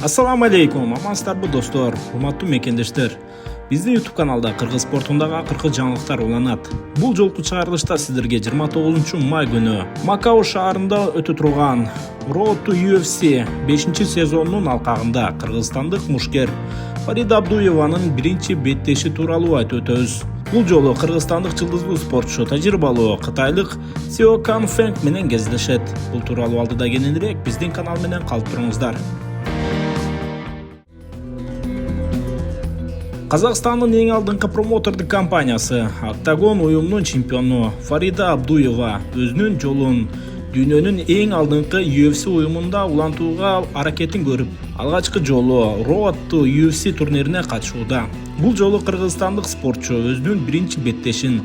Ассаламу алейкум, амансыздарбы достор, урматтуу мекендештер. Биздин YouTube каналда кыргыз спортундагы акыркы жаңылыктар уланат. Бул жолку чыгарылышта сиздерге 29 май күнү Макао шаарында өтө турган Road to UFC 5-сезонунун алкагында кыргызстандык мушкер Фарида Абдуеванын биринчи беттеши тууралуу айтып өтөбүз. Бул жолу кыргызстандык жылдыздуу спортчу тажрыйбалуу кытайлык Сео Кан Фэнг менен кездешет. Бул тууралуу алдыда кененирээк биздин канал менен калып туруңуздар. Казакстандын эң алдыңкы промотордук компаниясы Octagon уюмунун чемпиону Фарида Абдуева өзүнүн жолун дүйнөнүн эң алдыңкы UFC уюмунда улантууга аракетин көрүп, алгачкы жолу Road to UFC турнирине катышууда. Бул жолу кыргызстандык спортчу өзүнүн биринчи беттешин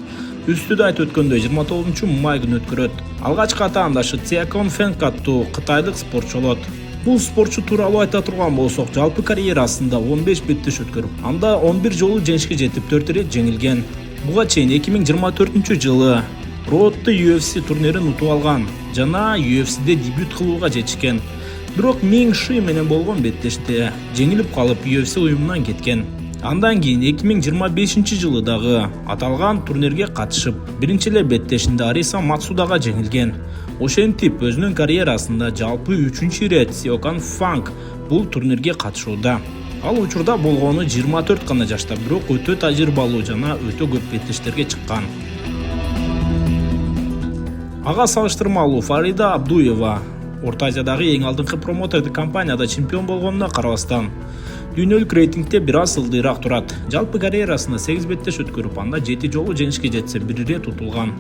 үстүдө айтып өткөндөй 29 май күнү өткөрөт. Алгачкы атаандашы Сео Кан Фэнг аттуу кытайлык спортчу болот. Бул спортчу тууралуу айта турган болсок, жалпы карьерасында 15 беттеш өткөрүп, анда 11 жолу жеңишке жетип, 4 ирет жеңилген. Буга чейин 2024-жылы Road to UFC турнирин утуп алган жана UFC'де дебют кылууга жетишкен. Бирок Мин Ши менен болгон беттеште жеңилип калып, UFC уюмунан кеткен. Андан кийин 2025-жылы дагы аталган турнирге катышып, биринчи эле беттешинде Ариса Мацудага жеңилген. Ошентип өзүнүн карьерасында жалпы 3-чү ирет Сео Кан Фэнг бул турнирге катышууда. Ал учурда болгону 24 гана жашта, бирок өтө тажрыйбалуу жана өтө көп беттештерге чыккан. Ага салыштырмалуу Фарида Абдуева Орто Азиядагы эң алдыңкы промотордук компанияда чемпион болгонуна карабастан, дүйнөлүк рейтингде бир аз ылдыйраак турат. Жалпы карьерасында 8 беттеш өткөрүп, анда 7 жолу жеңишке жетсе, 1 ирет утулган.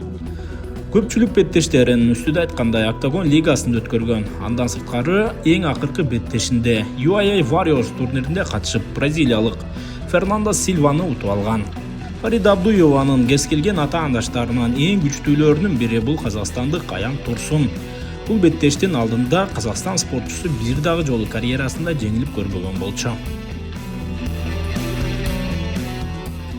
Көпчүлүк беттештерин үстүдө айткандай Octagon лигасында өткөргөн. Андан сырткары эң акыркы беттешинде UAE Warriors турниринде катышып, бразилиялык Фернандо Силваны утуп алган. Фарида Абдуеванын кез келген атаандаштарынан эң күчтүүлөрүнүн бири бул казакстандык Аян Турсун. Бул беттештин алдында Казакстан спортчусу бир дагы жолу карьерасында жеңилип көрбөгөн болчу.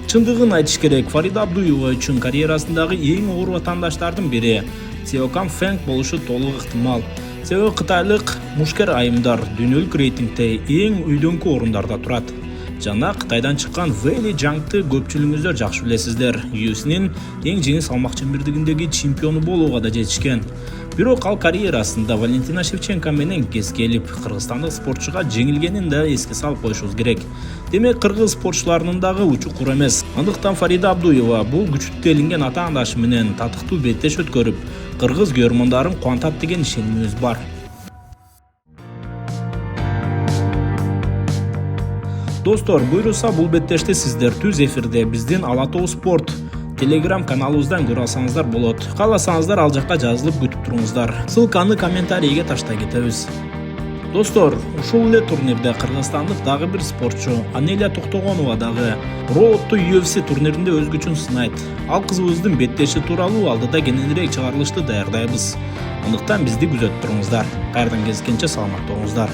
Чындыгын айтыш керек, Фарида Абдуева үчүн карьерасындагы эң оор ватандаштардын бири Сео Кан Фэнг болушу толук ыктымал. Себеби кытайлык мушкер айымдар дүйнөлүк рейтингде эң үйдөнкү орундарда турат. Жана Кытайдан чыккан Вэйли Жаңты көпчүлүгүңүздөр жакшы билесиздер. UFC'нин эң жеңил салмак чембирдигиндеги чемпиону болууга да жетишкен. Бирок ал карьерасында Валентина Шевченко менен кез келип, кыргызстандык спортчуга жеңилгенин да эске салып коюшубуз керек. Демек, кыргыз спортчуларынын дагы учу кур эмес. Андыктан Фарида Абдуева бул күчтүү элинген атаандашы менен татыктуу беттеш өткөрүп, кыргыз көрөрмандарын кубантат деген ишенимибиз бар. Достор, буйруса бул беттешти сиздер түз эфирде биздин Ала Тоо Спорт Telegram каналыбыздан көрө алсаңыздар болот. Кааласаңыздар ал жакка жазылып күтүп туруңуздар. Ссылканы комментарийге таштай кетебиз. Достор, ушул эле турнирде кыргызстандык дагы бир спортчу Анелия Токтогонова дагы Road to UFC турниринде өз күчүн сынайт. Ал кызыбыздын беттеши тууралуу алдыда кененирээк чыгарылышты даярдайбыз. Андыктан бизди күзөтүп туруңуздар. Кайрадан кездешкенче саламатта болуңуздар.